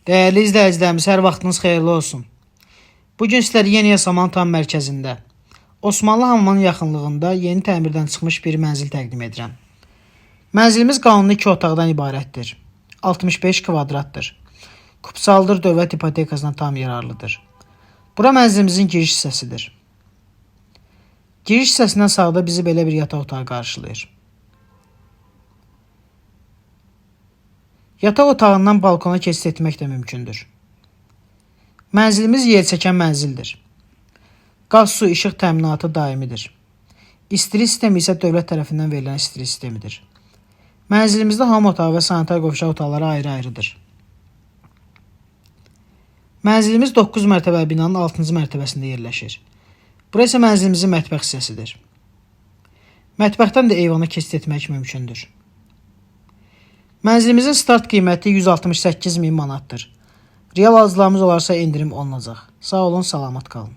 Değerli izləyicilərimiz, hər vaxtınız xeyirli olsun. Bugün sizlər Yeni Yasaman tam mərkəzində, Osmanlı hamamının yaxınlığında yeni təmirdən çıxmış bir mənzil təqdim edirəm. Mənzilimiz qanuni 2 otaqdan ibarətdir. 65 kvadratdır. Kupsaldır, dövlət ipotekasına tam yararlıdır. Bura mənzilimizin giriş hissəsidir. Giriş hissəsindən sağda bizi belə bir yataq otağı qarşılayır. Yataq otağından balkona keçid etmək də mümkündür. Mənzilimiz yelçəkən mənzildir. Qaz, su, işıq təminatı daimidir. İstiri sistemi isə dövlət tərəfindən verilən istiri sistemidir. Mənzilimizdə hamam otağı və sanitar qovşaq otaqları ayrı-ayrıdır. Mənzilimiz 9 mərtəbəli binanın 6-cı mərtəbəsində yerləşir. Bura isə mənzilimizin mətbəx hissəsidir. Mətbəxdən də eyvana keçid etmək mümkündür. Mənzilimizin start qiyməti 168.000 manatdır. Real arzlarımız olarsa indirim olunacaq. Sağ olun, salamat qalın.